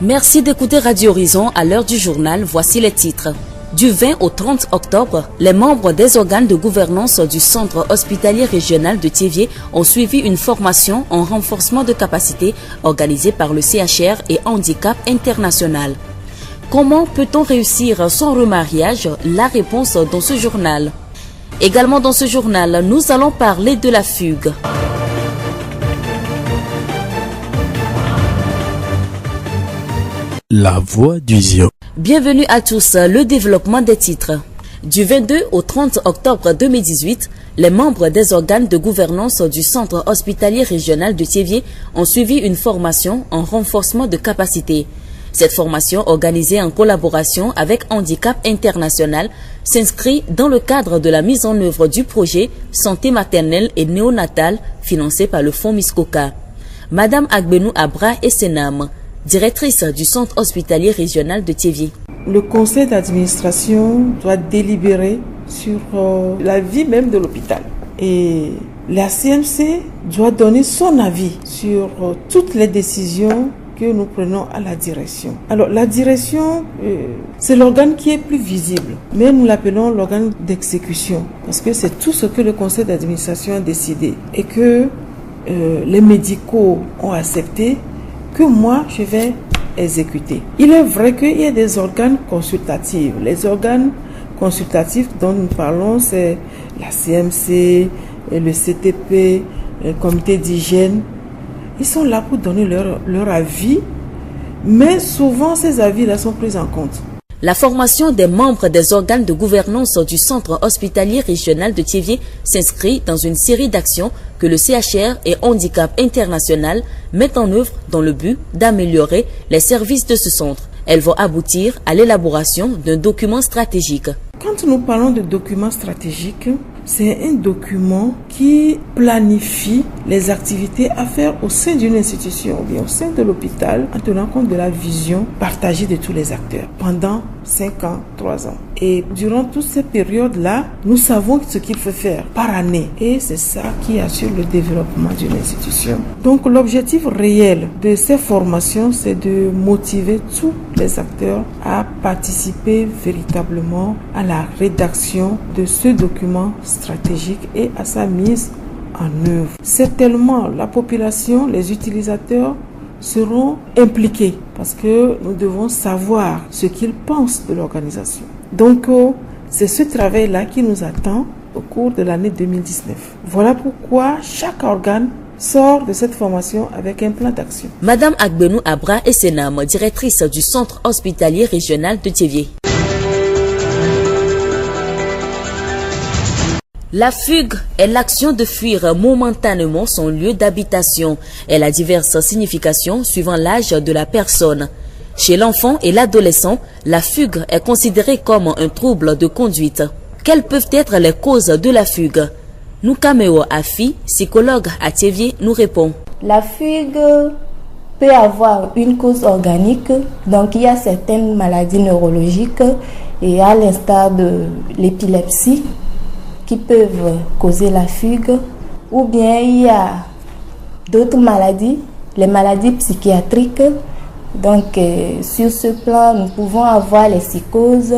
Merci d'écouter Radio Horizon à l'heure du journal. Voici les titres. Du 20 au 30 octobre, les membres des organes de gouvernance du Centre hospitalier régional de Thiévié ont suivi une formation en renforcement de capacité organisée par le CHR et Handicap International. Comment peut-on réussir son remariage? La réponse dans ce journal. Également dans ce journal, nous allons parler de la fugue. La voix du Zion. Bienvenue à tous, le développement des titres. Du 22 au 30 octobre 2018, les membres des organes de gouvernance du Centre hospitalier régional de Thiévié ont suivi une formation en renforcement de capacité. Cette formation, organisée en collaboration avec Handicap International, s'inscrit dans le cadre de la mise en œuvre du projet Santé maternelle et néonatale financé par le Fonds Muskoka. Madame Agbenou Abra Essenam, directrice du Centre hospitalier régional de Thiévié. Le conseil d'administration doit délibérer sur la vie même de l'hôpital. Et la CMC doit donner son avis sur toutes les décisions que nous prenons à la direction. Alors la direction, c'est l'organe qui est plus visible, mais nous l'appelons l'organe d'exécution, parce que c'est tout ce que le conseil d'administration a décidé et que les médicaux ont accepté, que moi je vais exécuter. Il est vrai qu'il y a des organes consultatifs. Les organes consultatifs dont nous parlons, c'est la CMC, le CTP, le comité d'hygiène. Ils sont là pour donner leur avis, mais souvent ces avis-là sont pris en compte. La formation des membres des organes de gouvernance du Centre hospitalier régional de Thiévié s'inscrit dans une série d'actions que le CHR et Handicap International mettent en œuvre dans le but d'améliorer les services de ce centre. Elles vont aboutir à l'élaboration d'un document stratégique. Quand nous parlons de document stratégique, c'est un document qui planifie les activités à faire au sein d'une institution ou bien au sein de l'hôpital en tenant compte de la vision partagée de tous les acteurs pendant 5 ans, 3 ans. Et durant toutes ces périodes-là, nous savons ce qu'il faut faire par année. Et c'est ça qui assure le développement d'une institution. Donc l'objectif réel de ces formations, c'est de motiver tous les acteurs à participer véritablement à la rédaction de ce document stratégique et à sa mise en œuvre. Certainement, la population, les utilisateurs seront impliqués parce que nous devons savoir ce qu'ils pensent de l'organisation. Donc, c'est ce travail-là qui nous attend au cours de l'année 2019. Voilà pourquoi chaque organe sort de cette formation avec un plan d'action. Madame Agbenou Abra Essenam, directrice du Centre hospitalier régional de Thiévié. La fugue est l'action de fuir momentanément son lieu d'habitation. Elle a diverses significations suivant l'âge de la personne. Chez l'enfant et l'adolescent, la fugue est considérée comme un trouble de conduite. Quelles peuvent être les causes de la fugue? Noukameo Afi, psychologue à Thiévié, nous répond. La fugue peut avoir une cause organique, donc il y a certaines maladies neurologiques et à l'instar de l'épilepsie qui peuvent causer la fugue, ou bien il y a d'autres maladies, les maladies psychiatriques. Donc sur ce plan, nous pouvons avoir les psychoses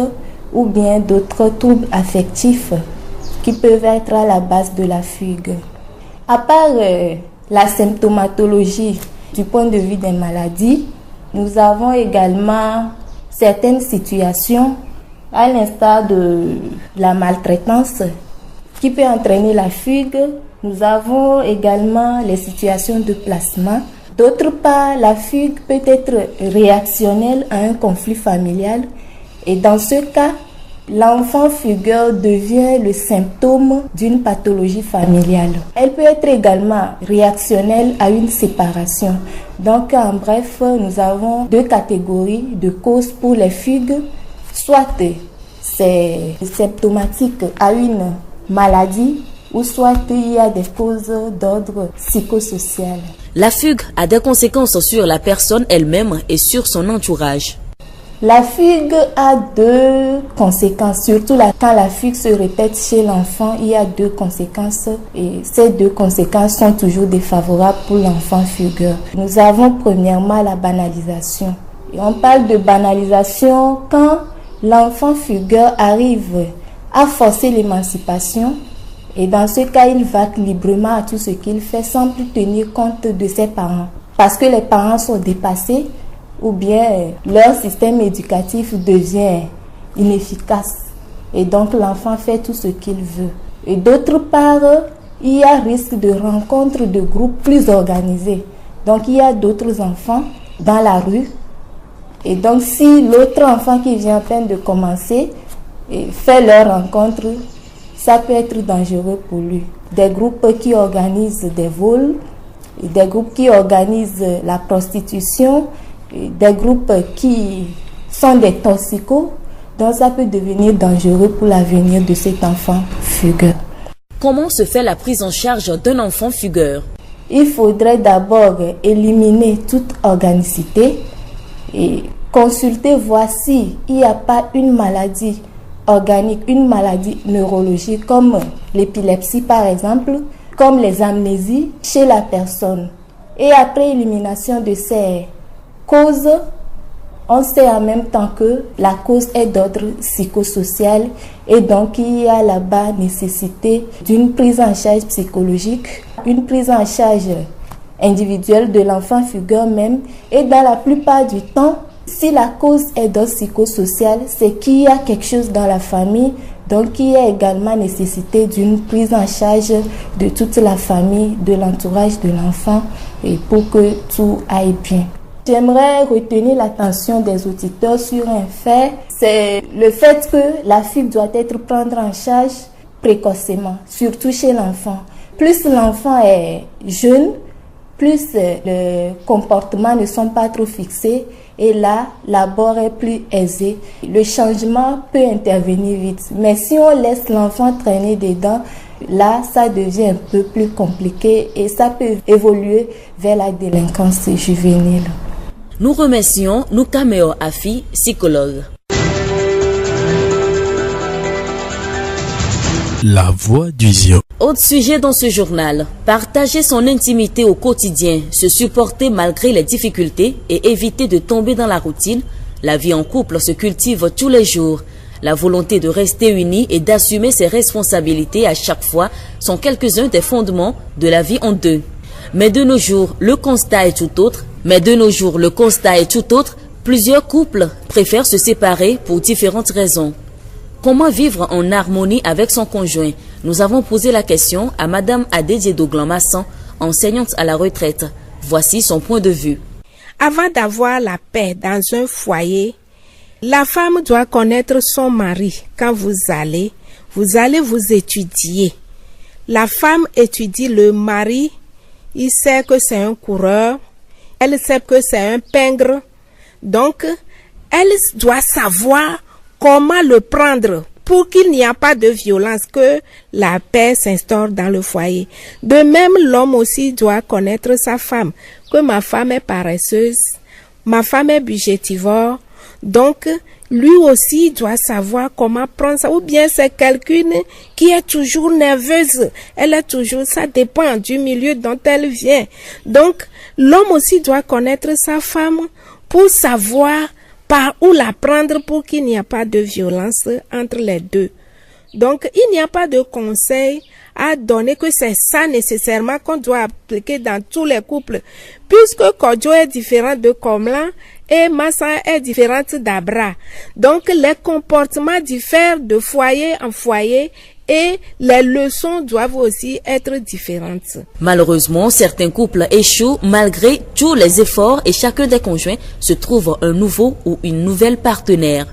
ou bien d'autres troubles affectifs qui peuvent être à la base de la fugue. À part la symptomatologie du point de vue des maladies, nous avons également certaines situations, à l'instar de la maltraitance, qui peut entraîner la fugue. Nous avons également les situations de placement. D'autre part, la fugue peut être réactionnelle à un conflit familial et dans ce cas, l'enfant fugueur devient le symptôme d'une pathologie familiale. Elle peut être également réactionnelle à une séparation. Donc, en bref, nous avons 2 catégories de causes pour les fugues. Soit c'est symptomatique à une maladie, ou soit il y a des causes d'ordre psychosocial. La fugue a des conséquences sur la personne elle-même et sur son entourage. La fugue a 2 conséquences, surtout quand la fugue se répète chez l'enfant, il y a 2 conséquences et ces 2 conséquences sont toujours défavorables pour l'enfant fugueur. Nous avons premièrement la banalisation Et on parle de banalisation quand l'enfant fugueur arrive à forcer l'émancipation. Et dans ce cas, il va librement à tout ce qu'il fait sans plus tenir compte de ses parents. Parce que les parents sont dépassés ou bien leur système éducatif devient inefficace. Et donc l'enfant fait tout ce qu'il veut. Et d'autre part, il y a risque de rencontre de groupes plus organisés. Donc il y a d'autres enfants dans la rue. Et donc si l'autre enfant qui vient à peine de commencer fait leur rencontre, ça peut être dangereux pour lui. Des groupes qui organisent des vols, des groupes qui organisent la prostitution, des groupes qui sont des toxicos. Donc ça peut devenir dangereux pour l'avenir de cet enfant fugueur. Comment se fait la prise en charge d'un enfant fugueur? Il faudrait d'abord éliminer toute organicité et consulter, voir s'il n'y a pas une maladie organique, une maladie neurologique comme l'épilepsie par exemple, comme les amnésies chez la personne. Et après élimination de ces causes, on sait en même temps que la cause est d'ordre psychosocial et donc il y a là-bas nécessité d'une prise en charge psychologique, une prise en charge individuelle de l'enfant fugueur même. Et dans la plupart du temps, si la cause est d'ordre psychosocial, c'est qu'il y a quelque chose dans la famille, donc il y a également nécessité d'une prise en charge de toute la famille, de l'entourage de l'enfant, et pour que tout aille bien. J'aimerais retenir l'attention des auditeurs sur un fait, c'est le fait que la fibre doit être prise en charge précocement, surtout chez l'enfant. Plus l'enfant est jeune, plus les comportements ne sont pas trop fixés et là, l'abord est plus aisé. Le changement peut intervenir vite. Mais si on laisse l'enfant traîner dedans, là, ça devient un peu plus compliqué et ça peut évoluer vers la délinquance juvénile. Nous remercions Noukameo Afi, psychologue. La voix du Zion. Autre sujet dans ce journal, partager son intimité au quotidien, se supporter malgré les difficultés et éviter de tomber dans la routine. La vie en couple se cultive tous les jours. La volonté de rester unis et d'assumer ses responsabilités à chaque fois sont quelques-uns des fondements de la vie en deux. Mais de nos jours, le constat est tout autre. Plusieurs couples préfèrent se séparer pour différentes raisons. Comment vivre en harmonie avec son conjoint? Nous avons posé la question à Madame Adédié Doglan-Massan, enseignante à la retraite. Voici son point de vue. Avant d'avoir la paix dans un foyer, la femme doit connaître son mari. Quand vous allez vous étudier. La femme étudie le mari, il sait que c'est un coureur, elle sait que c'est un pingre. Donc, elle doit savoir comment le prendre pour qu'il n'y a pas de violence, que la paix s'instaure dans le foyer. De même, l'homme aussi doit connaître sa femme, que ma femme est paresseuse, ma femme est budgétivore, donc lui aussi doit savoir comment prendre ça. Ou bien c'est quelqu'un qui est toujours nerveuse, elle est toujours, ça dépend du milieu dont elle vient. Donc l'homme aussi doit connaître sa femme pour savoir par où la prendre pour qu'il n'y a pas de violence entre les deux. Donc, il n'y a pas de conseil à donner que c'est ça nécessairement qu'on doit appliquer dans tous les couples. Puisque Kodjo est différent de Komlan et Massa est différente d'Abra. Donc, les comportements diffèrent de foyer en foyer et les leçons doivent aussi être différentes. Malheureusement, certains couples échouent malgré tous les efforts et chacun des conjoints se trouve un nouveau ou une nouvelle partenaire.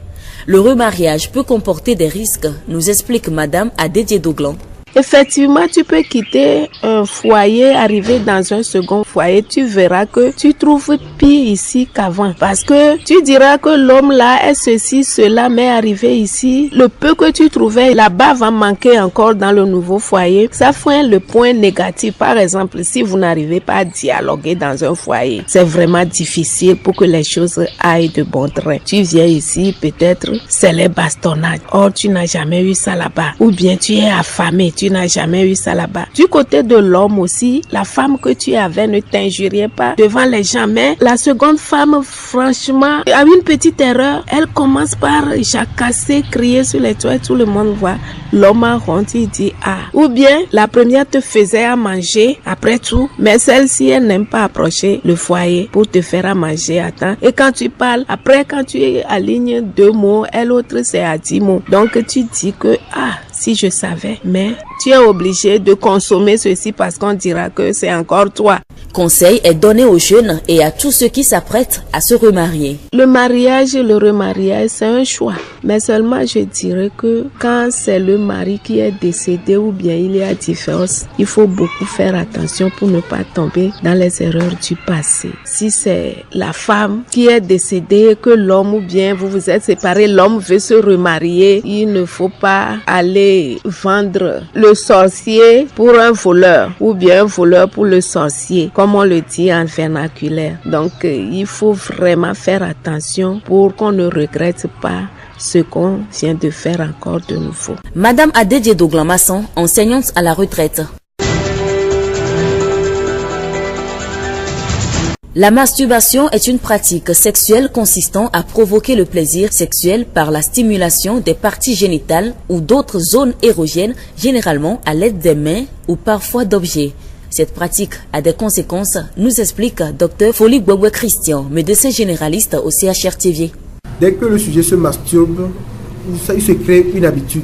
Le remariage peut comporter des risques, nous explique Madame Adédié Doglan. Effectivement, tu peux quitter un foyer, arriver dans un second foyer, tu verras que tu trouves pire ici qu'avant. Parce que tu diras que l'homme là est ceci, cela, mais arrivé ici, le peu que tu trouvais là-bas va manquer encore dans le nouveau foyer. Ça fait le point négatif. Par exemple, si vous n'arrivez pas à dialoguer dans un foyer, c'est vraiment difficile pour que les choses aillent de bon train. Tu viens ici, peut-être, c'est les bastonnades. Or, tu n'as jamais eu ça là-bas. Ou bien tu es affamé, tu tu n'as jamais eu ça là-bas. Du côté de l'homme aussi, la femme que tu avais ne t'injuriait pas devant les gens, mais la seconde femme, franchement, a une petite erreur, elle commence par jacasser, crier sur les toits, tout le monde voit. L'homme a honte, il dit ah. Ou bien la première te faisait à manger après tout, mais celle-ci elle n'aime pas approcher le foyer pour te faire à manger à temps. Et quand tu parles, après quand tu alignes 2 mots, elle autre c'est à 10 mots. Donc tu dis que ah, si je savais, mais tu es obligé de consommer ceci parce qu'on dira que c'est encore toi. Conseil est donné aux jeunes et à tous ceux qui s'apprêtent à se remarier. Le mariage et le remariage, c'est un choix. Mais seulement je dirais que quand c'est le mari qui est décédé ou bien il y a divorce, il faut beaucoup faire attention pour ne pas tomber dans les erreurs du passé. Si c'est la femme qui est décédée, que l'homme ou bien vous vous êtes séparés, l'homme veut se remarier, il ne faut pas aller vendre le sorcier pour un voleur ou bien un voleur pour le sorcier, comme on le dit en vernaculaire. Donc il faut vraiment faire attention pour qu'on ne regrette pas ce qu'on vient de faire encore de nouveau. Madame Adedje Doglamasson, enseignante à la retraite. La masturbation est une pratique sexuelle consistant à provoquer le plaisir sexuel par la stimulation des parties génitales ou d'autres zones érogènes, généralement à l'aide des mains ou parfois d'objets. Cette pratique a des conséquences, nous explique Dr Folie Gbagwe Christian, médecin généraliste au CHR Thiévié. Dès que le sujet se masturbe, il se crée une habitude.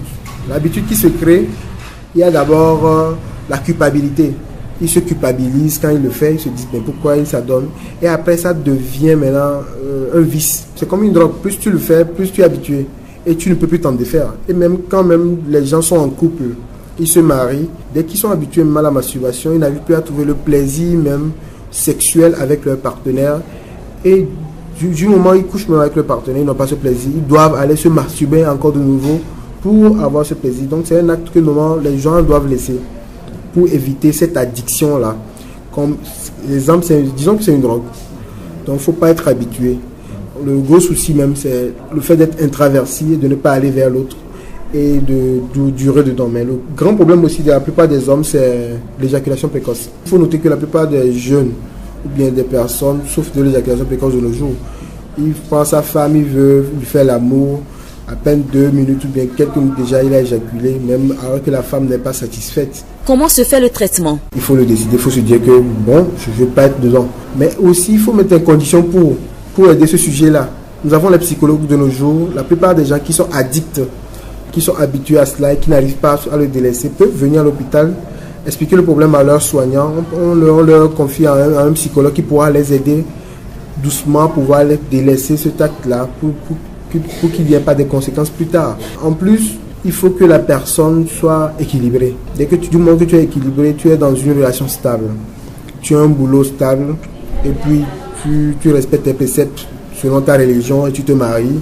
L'habitude qui se crée, il y a d'abord la culpabilité. Il se culpabilise quand il le fait, il se dit mais pourquoi il s'adonne. Et après ça devient maintenant un vice. C'est comme une drogue, plus tu le fais, plus tu es habitué. Et tu ne peux plus t'en défaire. Et même quand même les gens sont en couple, ils se marient, dès qu'ils sont habitués même à la masturbation, ils n'arrivent plus à trouver le plaisir même sexuel avec leur partenaire. Et du moment où ils couchent même avec leur partenaire, ils n'ont pas ce plaisir. Ils doivent aller se masturber encore de nouveau pour avoir ce plaisir. Donc c'est un acte que normalement les gens doivent laisser pour éviter cette addiction-là. Comme l'exemple, disons que c'est une drogue. Donc il ne faut pas être habitué. Le gros souci même, c'est le fait d'être intraversif, de ne pas aller vers l'autre et de durer dedans. Mais le grand problème aussi de la plupart des hommes, c'est l'éjaculation précoce. Il faut noter que la plupart des jeunes ou bien des personnes souffrent de l'éjaculation précoce de nos jours. Il prend sa femme, il veut lui faire l'amour, à peine 2 minutes ou bien quelques minutes déjà, il a éjaculé, même alors que la femme n'est pas satisfaite. Comment se fait le traitement? Il faut le décider, il faut se dire que bon, je ne veux pas être dedans. Mais aussi, il faut mettre en condition pour aider ce sujet-là. Nous avons les psychologues de nos jours, la plupart des gens qui sont addicts, qui sont habitués à cela et qui n'arrivent pas à le délaisser, peuvent venir à l'hôpital, expliquer le problème à leurs soignants. On leur confie à un psychologue qui pourra les aider doucement à pouvoir les délaisser cet acte-là pour qu'il n'y ait pas de conséquences plus tard. En plus, il faut que la personne soit équilibrée. Du moment que tu es équilibré, tu es dans une relation stable. Tu as un boulot stable et puis tu respectes tes préceptes selon ta religion et tu te maries.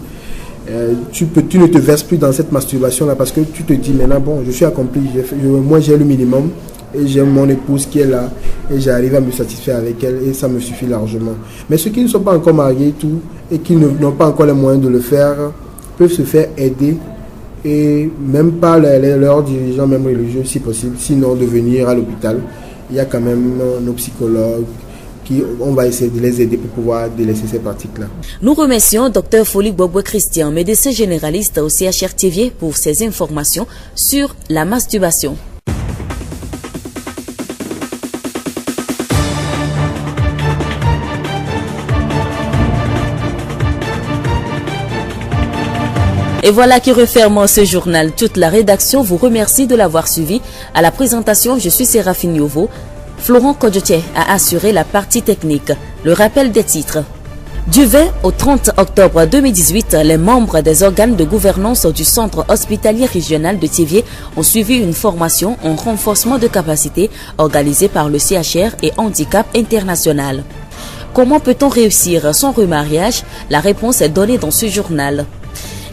Tu ne te verses plus dans cette masturbation-là parce que tu te dis maintenant, bon, je suis accompli, moi j'ai le minimum et j'ai mon épouse qui est là et j'arrive à me satisfaire avec elle et ça me suffit largement. Mais ceux qui ne sont pas encore mariés et qui n'ont pas encore les moyens de le faire peuvent se faire aider et même par leurs dirigeants, même religieux si possible, sinon de venir à l'hôpital. Il y a quand même nos psychologues on va essayer de les aider pour pouvoir délaisser ces pratiques-là. Nous remercions Dr Folie Gbagwe Christian, médecin généraliste au CHR Thiévié, pour ces informations sur la masturbation. Et voilà qui referme ce journal. Toute la rédaction vous remercie de l'avoir suivi. À la présentation, je suis Séraphine Yovo. Florent Kodjotier a assuré la partie technique. Le rappel des titres. Du 20 au 30 octobre 2018, les membres des organes de gouvernance du Centre hospitalier régional de Thiévié ont suivi une formation en renforcement de capacité organisée par le CHR et Handicap International. Comment peut-on réussir son remariage? La réponse est donnée dans ce journal.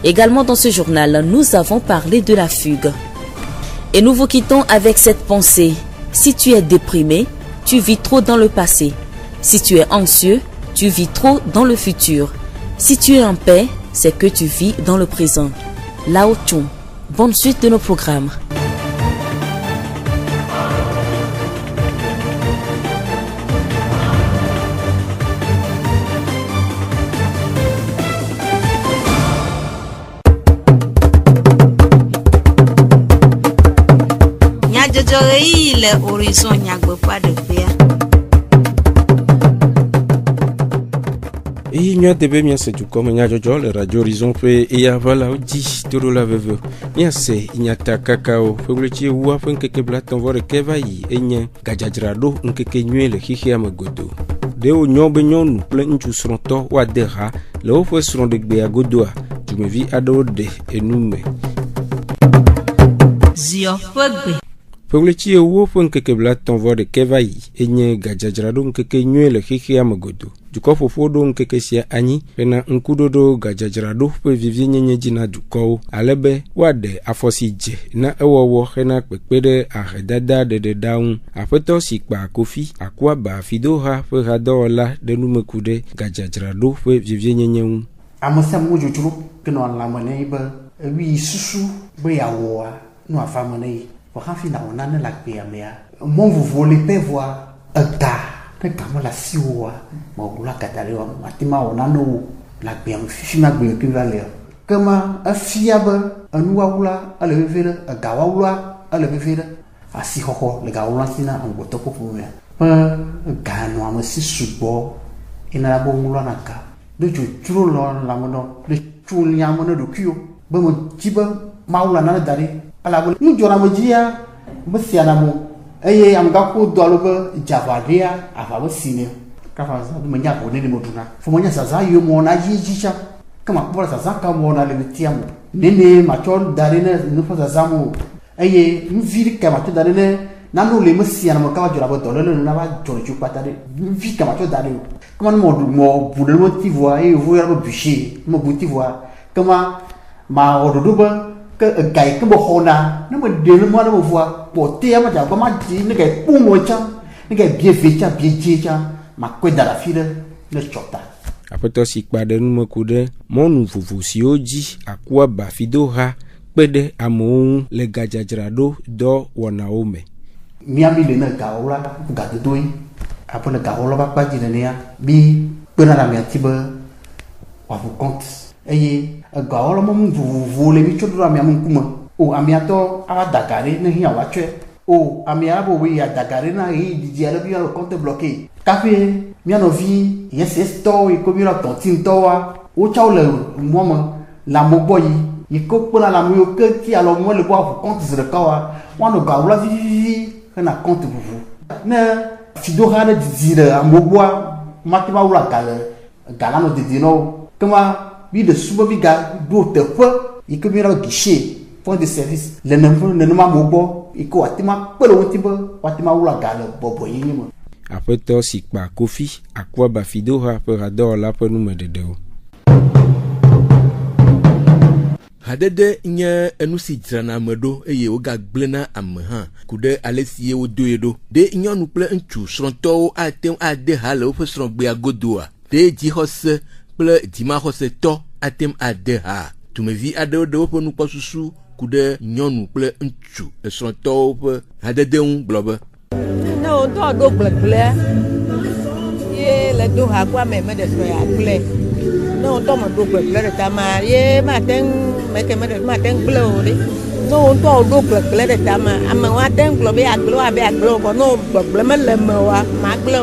Également dans ce journal, nous avons parlé de la fugue. Et nous vous quittons avec cette pensée. Si tu es déprimé, tu vis trop dans le passé. Si tu es anxieux, tu vis trop dans le futur. Si tu es en paix, c'est que tu vis dans le présent. Lao Tchou. Bonne suite de nos programmes. Adzɔɣeyiɣi le Horizon Nyagbeƒa ɖeƒea. Et nous avons bien c'est tout comme nous le radio Horizon fait et voilà au 10 tout la veuve. Bien c'est il y a ta cacao. Faut le tirer ou afin que blat on voit le kevaï et n'y gajadrado un que nuit le hihi amagodo. De au nyon benyon nous plein tout son temps ou adera le haut fois sur de béagodoa. Tu me vis adoré et nous me. Zio fogbe. Foglechi ewo fon keke blat ton vo de kevaï enye gajajrado nkeke nyue le hihi amagodo. Duko fofodo nkeke sia anyi pena nkudodo gajajrado pe vivie nyenye jina duko alebe wade afosije na ewowo hena pekpede ahedada de daun afeto sikpa kofi akwa ba fidoha fe hadola de numekude gajajrado pe vivie nyenye amasa mujujuru keno lamane ibe wi susu be yawoa no afamane Wafi na onane la mea mon vous voulez pas voir un tas que comme la siwa ma katalewa matima onano la bien fima gbe que va l'air comment a fiable un waula a le vivre a gawaula a le vivre a si ho le gawaula sina on goto ko pour mea pa gano am si subo ina bo mula naka de turo lo la mono de chunya mono do kyo ba mo tiba maula na dari ala bo mu jora mo jia mo siana mo eye am ga ko do alo ba javadia ava bo sine ka fa za mo nya ko ne mo tuna fo mo nya sa za yo mo na ji ji cha kama ko sa za ka mo na le tiam nene ma chol dari ne no fa za mo eye mu viri ka ma to dari ne na no le mo siana mo ka wa jora bo do le na ba jora chu patare vi ka ma to dari kama mo bu de mo ti voix e vo ya bo bûcher mo bu ti voix kama ma ododo ba que gay que bohona ne me donne moi de voir porter à ma comment dire ne gay pour moi cha ne gay bien fait cha bien dit cha ma quoi dans la file ne chota après toi si pas de nous me coude mon nouveau si oji akwa ba fidoha pede amon le gajadrado do wanaome miami le na gaola gade doi après le gaola ba pas dire ne bi pena la miatiba wa vous compte eye gaola mo vole mi chodo amia mo kuma o amia to ava dagare ne hi awa chwe o amia bo we ya dagare na hi di ala bi ala compte bloqué café mi ano vi yes to e ko mi la tontin to wa o chao le mo la mo boy e ko pona la mo yo ke ki alo mo le bo compte zre ka wa no gaola vi na compte vous ne fido hana di zire amogwa matima ula gala no di no kama bi de suba bi ga do te fa e ko mi ra guichet point de service le nama mobo e ko atima pelo tiba atima ula gala bobo yimo après to sikpa kofi akwa ba fidoha pe rador la pe nume dedeo hadede nya enu si drana medo eye o ga gblena amha kude alesie o doedo de nya nu ple nchu sronto atem ade hala o fe sron gbe agodoa de ji hose ple dima hose to atem ade ha tu me vi ade de o pe nu posusu kude nyonu ple nchu sronto pe hadede un globe no do gble ye le do ha kwa me de so ya gble no to mo do gble de tama ye ma ten me ke me de ma ten gble o de no to do gble de tama ama wa ten gble be aglo abi aglo ko no gble me le me wa ma gble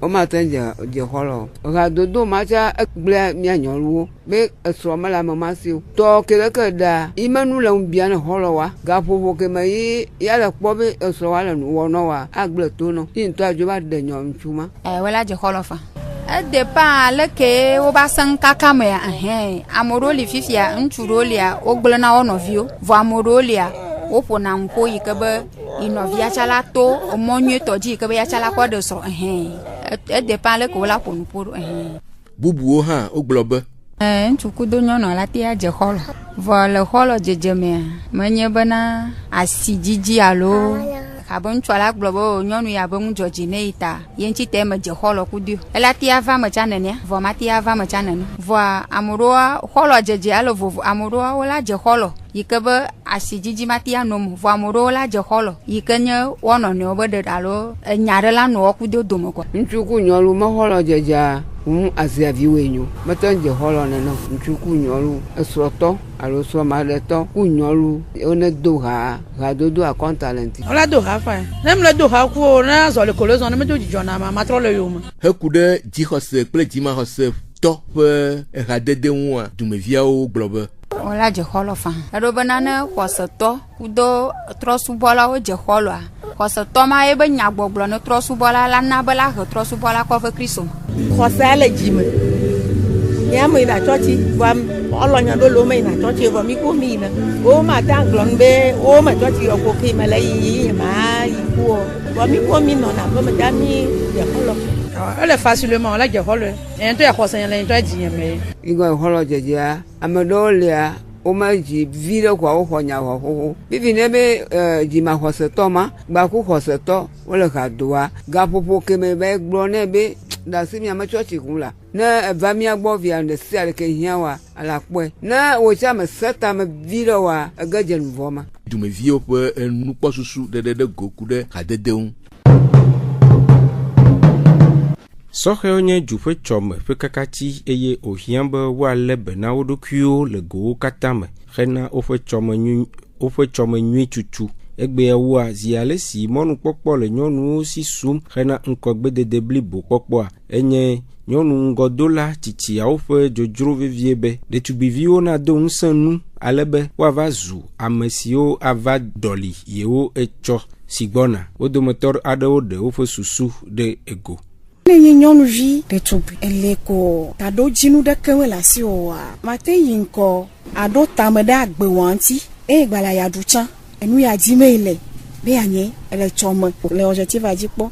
o ma ten je holo o ga do ma cha gble mi anyoru be so ma la ma si to kele ke da imanu la bia na holo wa ga fofo ke mai ya la po be so wa la nu no wa agble to no tin to ajo ba de nyom chuma wala je holo fa depa le ke o ba san kaka me amoro li fifia nchurolia o gblena ono vio vo amorolia o pona nko yikebe inovia chala to o monye to ji ke be ya chala ko de so depa le ko la ponu por bubu o ha o globe nchukudo nyono la tia je holo vo le holo jejeme menye bana asijiji alo abon chwala globo nyonu ya bon joji neita yenchi tema je holo kudio elati ava ma chanene vo mati ava ma chanene vo amuro holo jeje alo vo amuro wala je holo yikebe asijiji mati anom vo amuro la je holo yikenye wono ne obede alo nyare la no kudio domo ko nchuku nyolu ma holo jeja aziavi wenyo meten je holo ne no ntu ku nyolu esroto alo so ma le to ku nyolu one do ha dodo a talent ola do ha fa nem le do ha ku na zo le kolozo ne mejo jona ma tro le yoma hekude jihose kple jima hose to pe radede nwa dumeviao globe ola je holo fa ado banana kwasato kudo trosubola o je holo a kwasato ma e be nyagboglo ne trosubola la na bela ho trosubola ko fe kristo khosale jime nyamo ina chochi bam olonya do lo me ina chochi bo mi ko mi na o ma tanglon be o ma chochi o ko ki mala yi ma yi ko bo mi ko mi no na bo ma dami je holo ele facilement la je holo en to ya khosanya le to jime igo holo jeje amadolia o ma ji video kwa o honya ho bibi ne be ji ma hoseto ma gba ku hoseto o le ka doa ga popo ke me be gbo ne be da si mi ama church kunla na va mi agbo via ne si ale ke hiawa ala pe na o cha me seta me video wa ga je nvoma dume vio pe enu posusu de goku de kadedeun Sohe onye jufe chome fe kakati eye ohiambe wa lebe na odokyo le go katame rena ofe chome nyui chuchu egbe wa ziale si monu pokpo le nyonu si sum rena nkogbe de blibo pokpo enye nyonu ngodola titi a ofe jojro viviebe de tubivio na do nsanu alebe wa vazu amesio ava doli yeo echo sigbona odomotor ado de ofe susu de ego Nenye nyɔnuvi ɖetugbi ele ko taɖo dzinu ɖeke me le asi o mate yi ŋkɔ aɖo tame ɖe agbewa ŋuti eye gbala ya ɖu tsã enu ya di me le be anye ele tsɔme le objectif dzi kpɔ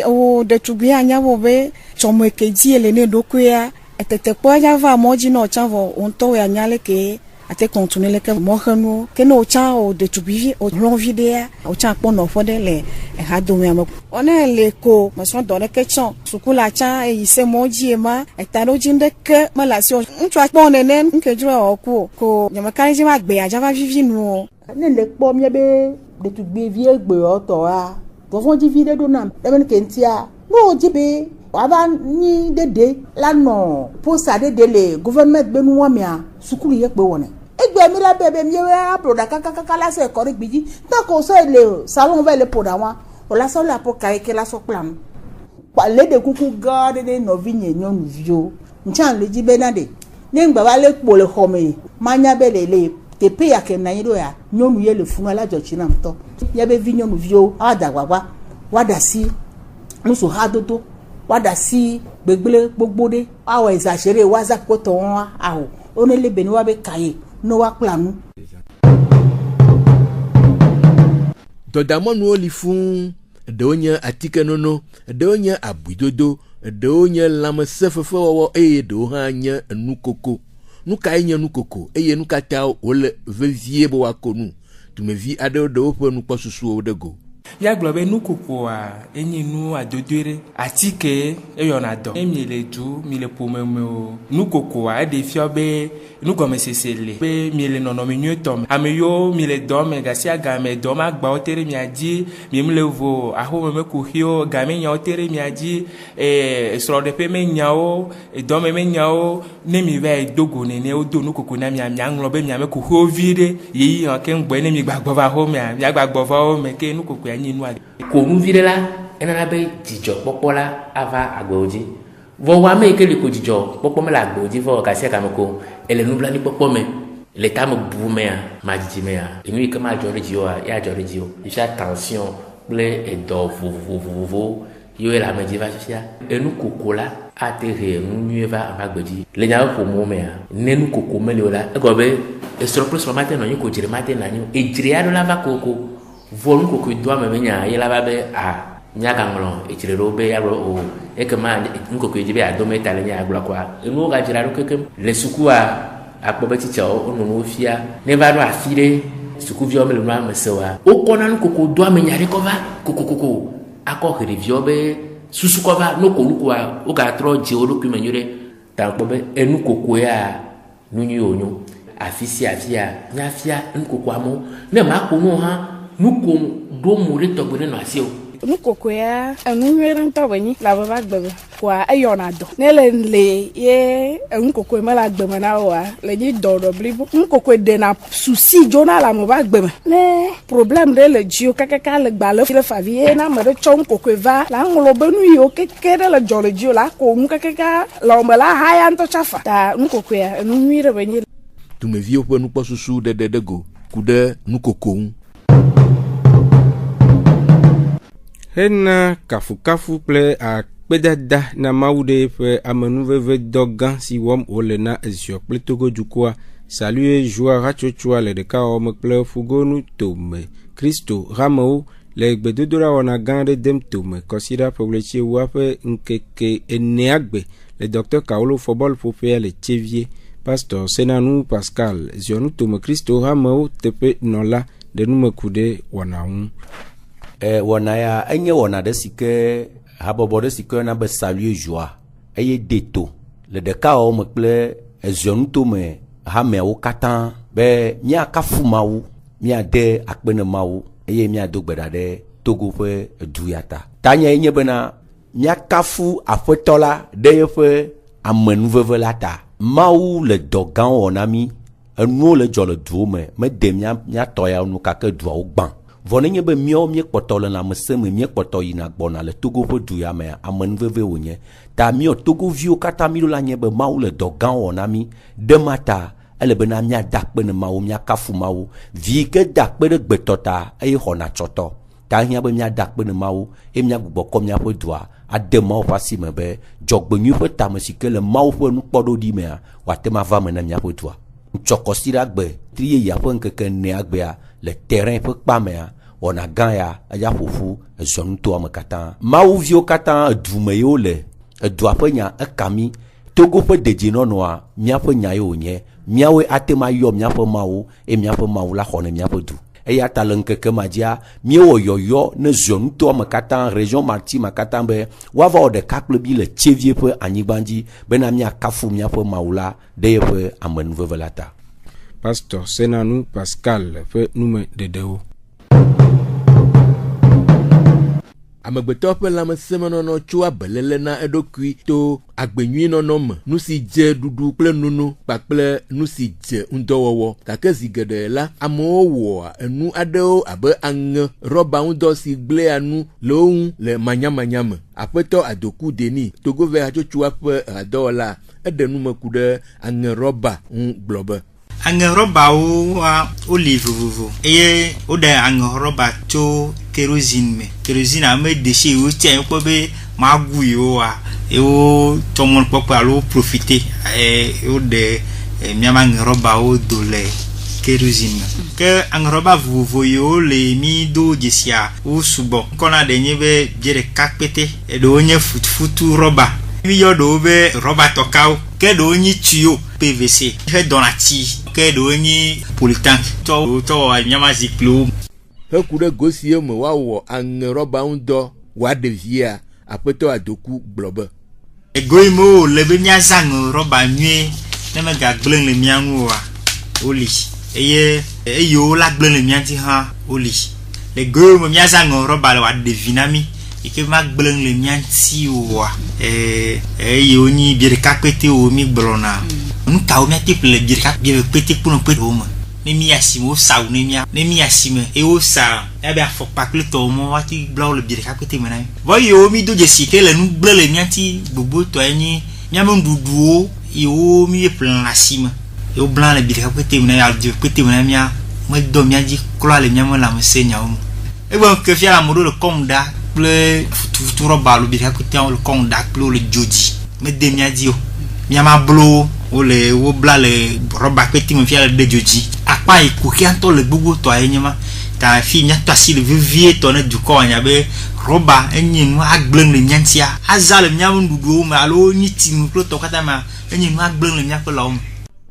o ɖetugbi anya bo be tsɔme ke dzi ele ne ɖokuia etetekpɔ ya va mɔ dzi no tsã vɔ o ŋutɔ ya nya le ke ate continuer le ke mɔxenu ke no tsã o ɖetugbivi o lɔvi ɖea o tsã kpɔ nɔƒe ɖe le ha dome ame one le ko mesɔ dɔ ɖeke tsɔ sukula tsã eyi se mɔ dzi ma eta ɖo dzi ɖeke me le asi o ŋutsu akpɔ nene nke dzro ɔku ko nyameka dzi ma gbe adzava vivi nu o ne le kpɔ mie be ɖetugbivi egbe ɔtɔa vɔvɔdzivi ɖe ɖo nam ebe ke ŋtia no dzi be wava nyi dede la nɔ posa dede le gouvernement be nu wɔmia sukulu ye kpe wɔne egbe mi la bebe mi ya proda kaka la se kɔri gbidzi tant que so le salon va le poda wa o la so la po kai ke la so plan pa le de kuku ga de novi nye nyɔnuvio nchan le dzi be na de ne ngba va le kpo le xɔme manya be le tepe ya ke na yi do ya nyɔnu ye le funu la dzɔtsi na mtɔ ya be vi nyɔnuvio a da gbagba wa da si nusu ha dodo wa da si gbegble gbogbo de awɔ exagéré wa za ko to wa awo one le beni wa be kaye no wa planu dodamonu oli fun edewo atike nono edewo nye abuidodo edewo nye lamesefefe wɔwɔ eye edewo hã nye enukoko nuka nye nukoko eye nukata wole vevie be wako nu dumevi aɖewo de woƒe nukpɔsusuwo ɖe go ya gblɔ be nukokoa enye nu adodore atike eyɔna dɔ mi le du mi le ƒomeme o nukokoa eɖe fia be nugɔmesese le be mi le nɔnɔme nyuietɔ me ame yiwo mi le dɔ me gasi agame dɔ ma gbawo te ɖe mia dzi mi le vo ahome me kuxiwo game nyawo te ɖe mia dzi srɔ̃ɖeƒe me nyawo dɔme me nyawo ne mi va dogo nene wodo nukoko na mia ŋlɔ be mia me kuxiwo vi ɖe yeyi hã ke ŋgbɔ ne mi gbagbɔ va xɔmea mia gbagbɔ va wo me ke nukoko ko nuvi ɖe la enana be dzidzɔkpɔkpɔ la ava agbewo dzi vɔ wa me ke le ko dzidzɔkpɔkpɔ me le agbewo dzi vɔ gasi game ko ele nublanuikpɔkpɔ me le tame bu mea ma dzidzi mea enu yi ke ma dzɔ ɖe dziwoa ya dzɔ ɖe dziwo fifia tension kple edɔ vovovovovo yiwo le ame dzi va fifia enu koko la ate he nu nyuie va ame agbe dzi le nyawo ƒomo mea ne nu koko me le o la egɔ be esrɔ̃ kple srɔ̃ mate nɔ anyi ko dzre mate nɔ anyi o edzre aɖe la va kokoko volu koko do ame be nya ye la ba be a nya ga ŋlɔ etsire do be ya gblɔ o ekema nkoko dzi be adome ta le nya agblɔ kwa enuwo ga dzra do kekem le sukua akpɔ be titsawo ono no fia ne va do afi ɖe sukuviwo me le nua me se wa wokɔna nukoko do ame nya ɖe kɔ va kokokoko akɔ xeɖeviwo be susu kɔ va no ko nukoa wo ga trɔ dze wo ɖokui me nyuie ɖe ta kpɔ be enukoko ya nu nyuie wonyo afi sia afia nya fia nukoko amewo ne ma ko no hã nuko do mo ɖe tɔgbe ɖe nɔ asi o nu kokoya enu nwere ntawenyi la baba gbebe kwa ayona do nele le ye enu kokoya mala gbebe na wa le ni do blibu nu kokoya de na souci jona la mo ba gbebe ne problème de le jio kaka le gba le famille na me de chon kokoya va la ngolo benu yo keke de le jole jio la ko mu kaka la mo la haya nto chafa ta nu kokoya enu nwire benyi tu me vieux pour nous pas sous de go kude nous kokon hena kafu ple a pedada na maude fe amenuveve dogan si wom olena ezio ple togo jukwa saluer joie rachochua le de ka om ple fugonu tome Christo ramou le gbedodora wana gande dem tome considère poblechi wa fe nkeke eneagbe le docteur Kaolo Fobol Fopea le Chevier Pasteur Senanu Pascal zionu tome Christo ramou tepe nola de nume kude wanaun wana ya enye wana de sike habobo de sike na be saluer joie eye deto le de ka o me ple zionu tome ha me o katan be nya kafu mawu mia de akpene mawu eye mia do gbeda de Togo fe duyata tanya enye bena mia kafu afetola de fe amenuveve lata mawu le dogan onami enu le jole duome me de mia toya nu kake dua o gban vonenye be mio mi kpoto le na meseme mi kpoto yina gbona le Togo fe duya me amenuveve wonye ta mio Togo vio kata mi la nye be mawu le dogan onami de mata ele bena mia dakpe ne mawu mia kafu mawu vi ke dakpe de gbetota e hona choto ta hia be mia dakpe ne mawu e mia gbogbo ko mia po dua ade mawu pasi me be jogbenyu pe tamasike le mawu pe nu kpodo di me wa te ma va me na mia po dua chokosira gbe triye ya pe nkeke ne agbe a le terrain pe kpa me a ona gan ya aja fofu ezonu to amakata mawu vio kata dume yo le edua pe nya ekami Togo pe deje nonoa mia pe nya yo nye miawe atema yo miapo mawu e miapo mawu la khone miapo du e ya talenkeke madia miewo yoyo ne zone to makata région marti makata be wava o de kakle bi le Chevier pe anyigbanji bena mia kafu miapo mawula de pe amenuvelata Pasteur Senanu Pascal fe nume dedeo amegbeto pe lame semenono tso belele na edokui to agbenyui nono me nu si dze dudu kple nunu kpakple nu si dze ŋdɔwɔwɔ gake zi geɖe la amewo wɔa enu aɖewo abe aŋe rɔba ŋdɔ si gblea nu le wo ŋu le manyamanya me aƒetɔ adoku deni togove hatsotsoa ƒe dɔwɔla eɖe nume ku ɖe aŋe rɔba ŋu gblɔ be aŋe rɔbawo woli vovovo eye woɖe aŋe rɔba tso kerosene me kerosene ame déchet wo tia kpɔ be magu yiwoa ewo tɔmɔ kpɔkpɔ alo profiter woɖe miama aŋe rɔbawo do le kerosene me ke aŋe rɔba vovovo yiwo le mi do dzesia wo sugbɔ kɔna ɖe nye be dze ɖeka kpete eɖewo nye futufutu rɔba mi yɔ ɖewo be rɔba tɔkawo ke ɖewo nye tuyau PVC he dɔna tsi ke ɖewo nye politank tɔwɔ miama zikpuiwo heku ɖe gosie me woawɔ aŋe rɔba ŋdɔ woa ɖevia aƒetɔ adoku gblɔ be egoimo le be miaza aŋe rɔba nyuie ne megagblẽ le mia ŋu oa woli eye eyiwo la gblẽ le mia ŋuti hã woli le goimo miaza aŋe rɔba le woaɖevi na mi ike ma gblẽ le mia ŋuti oa eyiwo nyi bie ɖeka kpete wo mi gblɔna nu kawo miate ƒle le bie ɖeka bie kpete kpɔnɔ kpete wo me ne mi asime wo sa wo ne mi asime e wo sa ya be afɔkpa kple tɔwo mo wati gblɔ le bie ɖeka kpete me na mi vɔ yiwo mi do dzesi ke le nu gblẽ le mia ŋuti gbogbo tɔe nye miame nuɖuɖuwo yiwo mi ƒlena asime yewo bla le bie ɖeka kpete me na ya dzie kpete me na mia medɔ mia dzi klɔ le miame lãmesẽ nyawo me egbe ke fia ame ɖewo le kɔm ɖa kple futufutu rɔba alo bie ɖeka kpete wo le kɔm ɖa kple wo le dzo dzi mede mia dzi o miama blo wole wo bla le rɔba kpete me fia le de dzo dzi akpa yi kukia ŋutɔ le gbogbo tɔa ye nye ma ta fi miato asi le vevie tɔ ne dukɔ wanya be rɔba enye nu agblẽ le mia ŋutia aza le miaƒe nuɖuɖuwo me alo nyi tinu kple tɔ katã me enye nu agblẽ le miaƒe lãwo me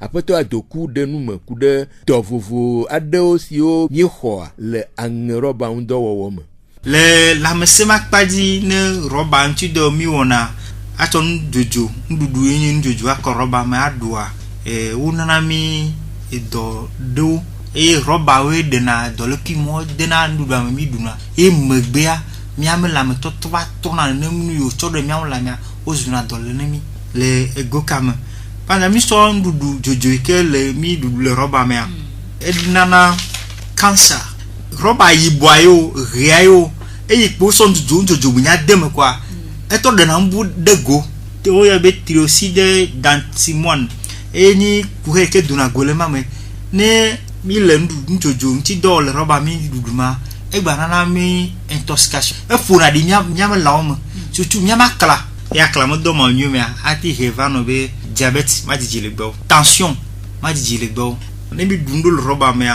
aƒetɔ adoku ɖe nume ku ɖe tɔ vovo aɖewo siwo miexɔa le aŋe rɔba ŋdɔwɔwɔ me le lãmesẽ ma kpadzi ne rɔba ŋutidɔ mi wɔna atsɔ nudzodzo nuɖuɖu ye nye nudzodzo akɔ rɔba me aɖua wonana mi edɔ ɖewo eye rɔbawoe ɖena dɔlekui mɔ dena nuɖuɖua me mi ɖuna eye megbea miame lame toto va tona ne nu yo tso de miawo la mia o zuna do le ne mi le ego kame pana mi so ndudu jojo ke le mi dudu le roba mea edinana cancer roba yibo ayo riayo e po so ndudu bunya dem kwa eto de na mbu dego te o ya be trioxide d'antimone eni kuhe ke duna golema me ne mi le ndudu nti do le roba mi duduma e banana mi intoxication e funa di nyama laum surtout nyama kala ya kala mo do mo nyumia ati hevano be diabète ma di le gbo tension ma di le gbo ne mi dundo le roba me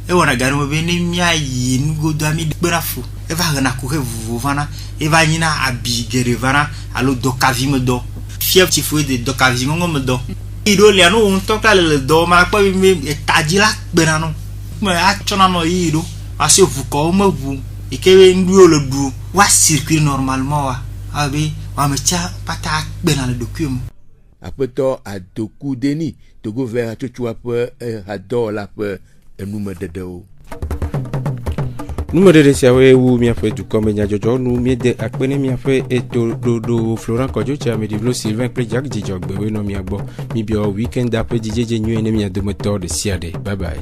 e wona gari mo be ne mi ayi ngo do mi brafu e va na kuhe vuvana e va nyina abi gerevana alo do kavime do fièvre typhoïde do kavime ngom do ido le anu on to kala le do ma pa mi tajila gberano me a chona no ido parce vous comme vous et que nous le dou wa circuler normalement wa abi wa me tia pata ben le document après to a doku deni to go vers tu pe adore la pe nous me dedeo numéro de siawe wu mi afa du comme nya jojo nu mi de akpene mi afa eto do Florent Kojo cha me divlo Sylvain Plejak dijog be we no mi agbo mi bio weekend après DJ nu ene mi de moteur de siade bye bye.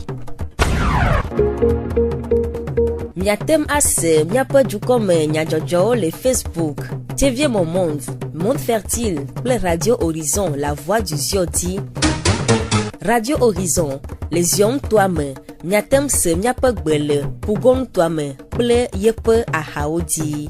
Miatem assez, miapa du comme Nyadjojo, les Facebook. TV Mon Monde, Monde Fertile, les Radio Horizon, La Voix du Zioti. Radio Horizon, les yom toi-même. Miatem se miapa gbele, pougon toi-même, ple yepe a haodi.